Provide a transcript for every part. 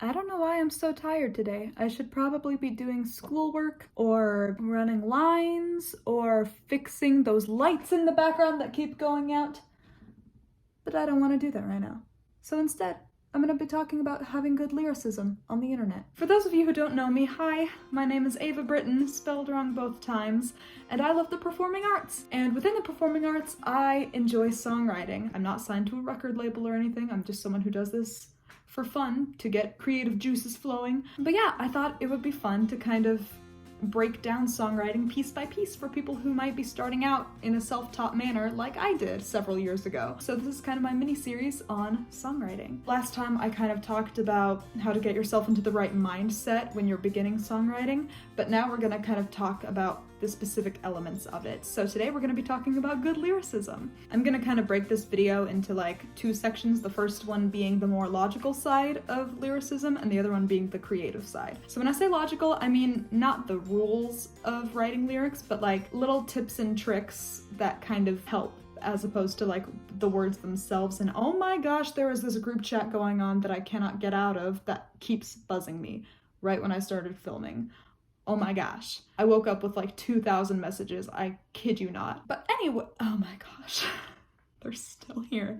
I don't know why I'm so tired today. I should probably be doing schoolwork or running lines or fixing those lights in the background that keep going out. But I don't want to do that right now. So instead, I'm going to be talking about having good lyricism on the internet. For those of you who don't know me, hi, my name is Ava Britton, spelled wrong both times, and I love the performing arts. And within the performing arts, I enjoy songwriting. I'm not signed to a record label or anything, I'm just someone who does this for fun, to get creative juices flowing. But yeah, I thought it would be fun to kind of break down songwriting piece by piece for people who might be starting out in a self-taught manner like I did several years ago. So this is kind of my mini-series on songwriting. Last time I kind of talked about how to get yourself into the right mindset when you're beginning songwriting, but now we're gonna kind of talk about the specific elements of it. So today we're gonna be talking about good lyricism. I'm gonna kind of break this video into like two sections, the first one being the more logical side of lyricism and the other one being the creative side. So when I say logical, I mean not the rules of writing lyrics, but like little tips and tricks that kind of help, as opposed to like the words themselves. And oh my gosh, there is this group chat going on that I cannot get out of that keeps buzzing me right when I started filming. Oh my gosh. I woke up with like 2,000 messages, I kid you not. But anyway, oh my gosh, they're still here.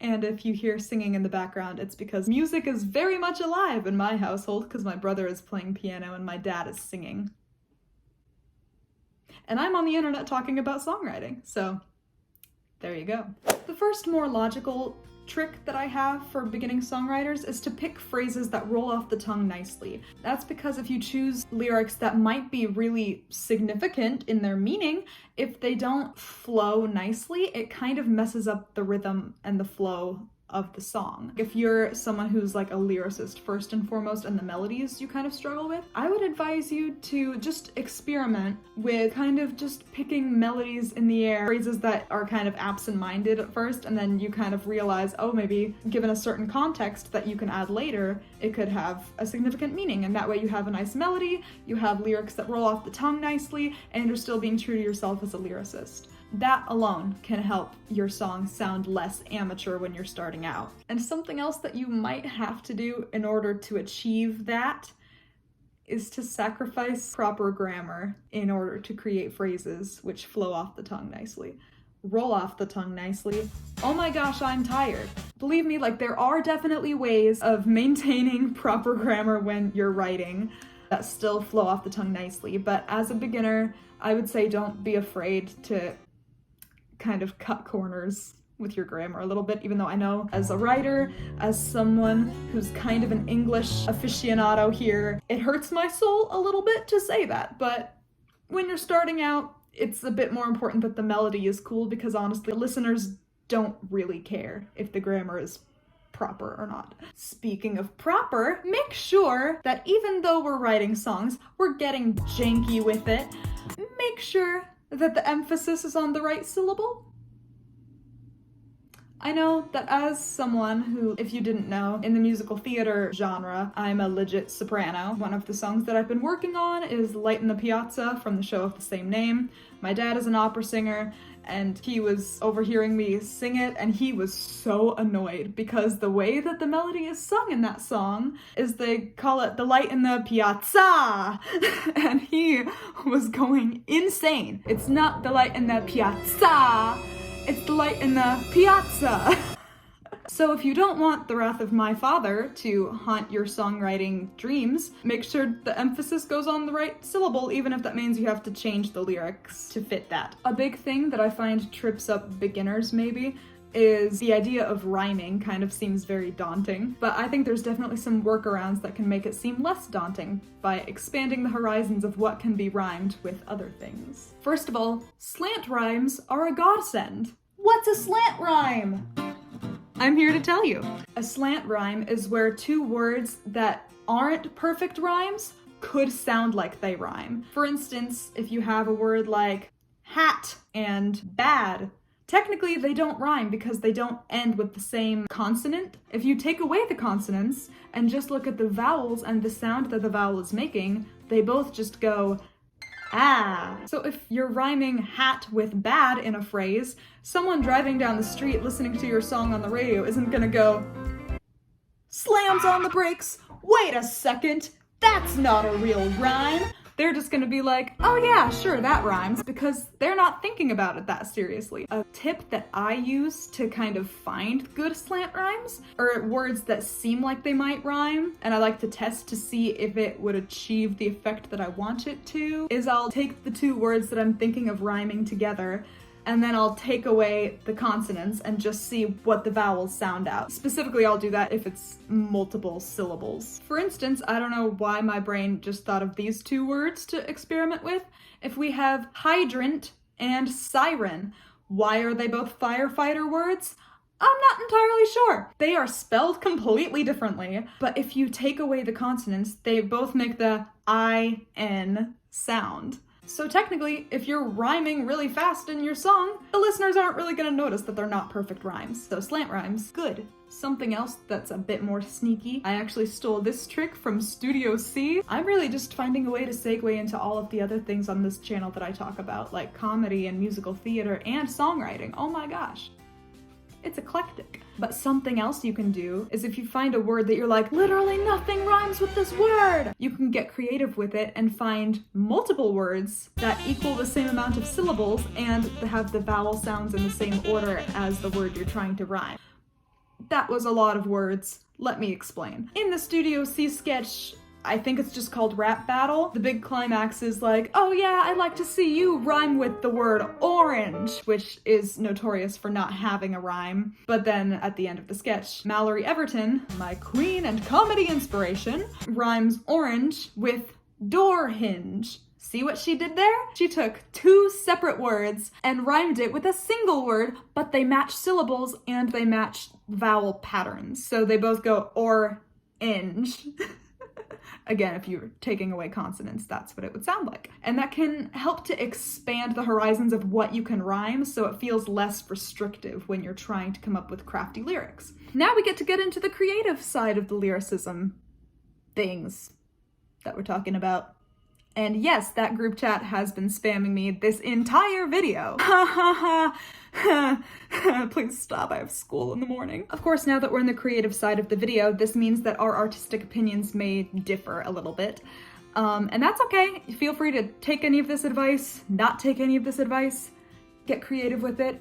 And if you hear singing in the background, it's because music is very much alive in my household because my brother is playing piano and my dad is singing. And I'm on the internet talking about songwriting, so there you go. The first more logical trick that I have for beginning songwriters is to pick phrases that roll off the tongue nicely. That's because if you choose lyrics that might be really significant in their meaning, if they don't flow nicely, it kind of messes up the rhythm and the flow of the song. If you're someone who's like a lyricist first and foremost and the melodies you kind of struggle with, I would advise you to just experiment with kind of just picking melodies in the air, phrases that are kind of absent-minded at first, and then you kind of realize, oh, maybe given a certain context that you can add later, it could have a significant meaning, and that way you have a nice melody, you have lyrics that roll off the tongue nicely, and you're still being true to yourself as a lyricist. That alone can help your song sound less amateur when you're starting out. And something else that you might have to do in order to achieve that is to sacrifice proper grammar in order to create phrases which flow off the tongue nicely. Roll off the tongue nicely. Oh my gosh, I'm tired. Believe me, like there are definitely ways of maintaining proper grammar when you're writing that still flow off the tongue nicely, but as a beginner, I would say don't be afraid to kind of cut corners with your grammar a little bit, even though I know as a writer, as someone who's kind of an English aficionado here, it hurts my soul a little bit to say that, but when you're starting out, it's a bit more important that the melody is cool because honestly, listeners don't really care if the grammar is proper or not. Speaking of proper, make sure that even though we're writing songs, we're getting janky with it. Make sure that the emphasis is on the right syllable. I know that as someone who, if you didn't know, in the musical theater genre, I'm a legit soprano. One of the songs that I've been working on is Light in the Piazza from the show of the same name. My dad is an opera singer, and he was overhearing me sing it, and he was so annoyed because the way that the melody is sung in that song is they call it the light in the piazza, and he was going insane. It's not the light in the piazza, it's the light in the piazza. So if you don't want the wrath of my father to haunt your songwriting dreams, make sure the emphasis goes on the right syllable, even if that means you have to change the lyrics to fit that. A big thing that I find trips up beginners maybe is the idea of rhyming kind of seems very daunting, but I think there's definitely some workarounds that can make it seem less daunting by expanding the horizons of what can be rhymed with other things. First of all, slant rhymes are a godsend. What's a slant rhyme? I'm here to tell you. A slant rhyme is where two words that aren't perfect rhymes could sound like they rhyme. For instance, if you have a word like hat and bad, technically they don't rhyme because they don't end with the same consonant. If you take away the consonants and just look at the vowels and the sound that the vowel is making, they both just go ah. So if you're rhyming hat with bad in a phrase, someone driving down the street listening to your song on the radio isn't gonna go, slams on the brakes, wait a second, that's not a real rhyme. They're just gonna be like, oh yeah, sure, that rhymes, because they're not thinking about it that seriously. A tip that I use to kind of find good slant rhymes, or words that seem like they might rhyme, and I like to test to see if it would achieve the effect that I want it to, is I'll take the two words that I'm thinking of rhyming together, and then I'll take away the consonants and just see what the vowels sound out. Specifically, I'll do that if it's multiple syllables. For instance, I don't know why my brain just thought of these two words to experiment with. If we have hydrant and siren, why are they both firefighter words? I'm not entirely sure. They are spelled completely differently, but if you take away the consonants, they both make the I-N sound. So technically, if you're rhyming really fast in your song, the listeners aren't really gonna notice that they're not perfect rhymes. So slant rhymes, good. Something else that's a bit more sneaky, I actually stole this trick from Studio C. I'm really just finding a way to segue into all of the other things on this channel that I talk about, like comedy and musical theater and songwriting. Oh my gosh. It's eclectic. But something else you can do is if you find a word that you're like, literally nothing rhymes with this word, you can get creative with it and find multiple words that equal the same amount of syllables and have the vowel sounds in the same order as the word you're trying to rhyme. That was a lot of words. Let me explain. In the Studio C sketch, I think it's just called Rap Battle, the big climax is like, oh yeah, I'd like to see you rhyme with the word orange, which is notorious for not having a rhyme. But then at the end of the sketch, Mallory Everton, my queen and comedy inspiration, rhymes orange with door hinge. See what she did there? She took two separate words and rhymed it with a single word, but they match syllables and they match vowel patterns. So they both go or-inge. Again, if you're taking away consonants, that's what it would sound like. And that can help to expand the horizons of what you can rhyme so it feels less restrictive when you're trying to come up with crafty lyrics. Now we get into the creative side of the lyricism things that we're talking about. And yes, that group chat has been spamming me this entire video. Ha ha ha. Please stop, I have school in the morning. Of course, now that we're in the creative side of the video, this means that our artistic opinions may differ a little bit. And that's okay. Feel free to take any of this advice, not take any of this advice, get creative with it.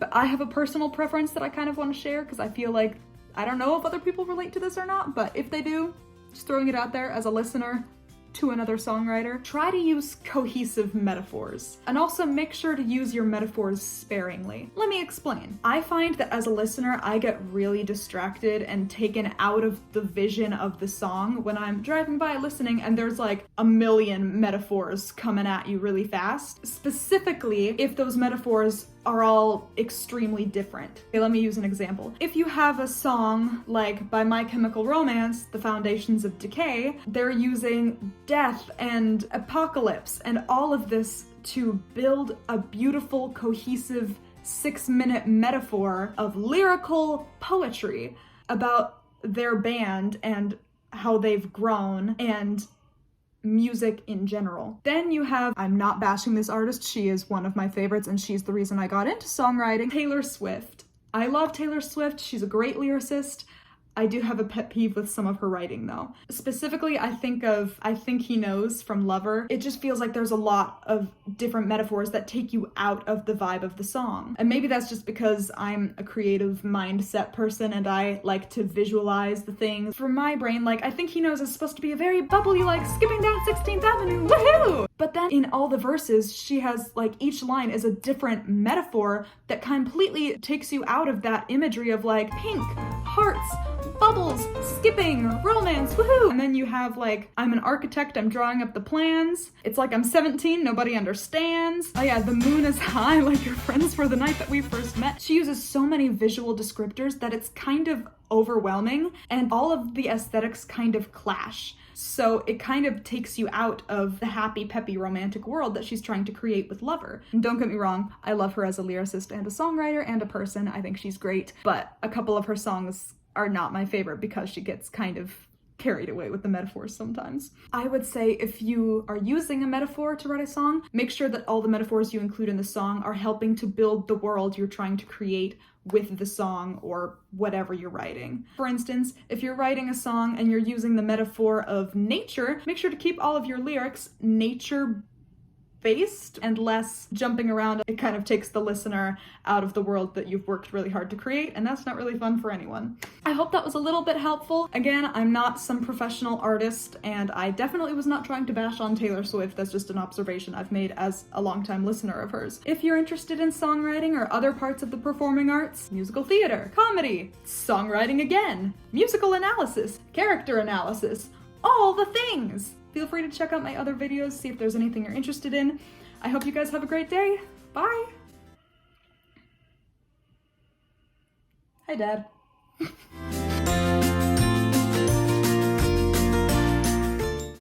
But I have a personal preference that I kind of want to share because I feel like, I don't know if other people relate to this or not, but if they do, just throwing it out there as a listener to another songwriter, try to use cohesive metaphors. And also make sure to use your metaphors sparingly. Let me explain. I find that as a listener, I get really distracted and taken out of the vision of the song when I'm driving by listening and there's like a million metaphors coming at you really fast. Specifically, if those metaphors are all extremely different. Okay, let me use an example. If you have a song like by My Chemical Romance, The Foundations of Decay, they're using death and apocalypse and all of this to build a beautiful, cohesive 6-minute metaphor of lyrical poetry about their band and how they've grown and music in general. Then you have, I'm not bashing this artist, she is one of my favorites and she's the reason I got into songwriting, Taylor Swift. I love Taylor Swift, she's a great lyricist. I do have a pet peeve with some of her writing though. Specifically, I think He Knows from Lover. It just feels like there's a lot of different metaphors that take you out of the vibe of the song. And maybe that's just because I'm a creative mindset person and I like to visualize the things. For my brain, like, I think He Knows is supposed to be a very bubbly, like, skipping down 16th Avenue, woohoo! But then in all the verses, she has, like, each line is a different metaphor that completely takes you out of that imagery of, like, pink, hearts, bubbles, skipping, romance, woohoo! And then you have like, I'm an architect, I'm drawing up the plans. It's like I'm 17, nobody understands. Oh yeah, the moon is high, like your friends were the night that we first met. She uses so many visual descriptors that it's kind of overwhelming and all of the aesthetics kind of clash. So it kind of takes you out of the happy, peppy, romantic world that she's trying to create with Lover. And don't get me wrong, I love her as a lyricist and a songwriter and a person. I think she's great, but a couple of her songs are not my favorite because she gets kind of carried away with the metaphors sometimes. I would say if you are using a metaphor to write a song, make sure that all the metaphors you include in the song are helping to build the world you're trying to create with the song or whatever you're writing. For instance, if you're writing a song and you're using the metaphor of nature, make sure to keep all of your lyrics nature based and less jumping around. It kind of takes the listener out of the world that you've worked really hard to create, and that's not really fun for anyone. I hope that was a little bit helpful. Again, I'm not some professional artist, and I definitely was not trying to bash on Taylor Swift. That's just an observation I've made as a longtime listener of hers. If you're interested in songwriting or other parts of the performing arts, musical theater, comedy, songwriting again, musical analysis, character analysis, all the things, feel free to check out my other videos, see if there's anything you're interested in. I hope you guys have a great day. Bye! Hi, Dad.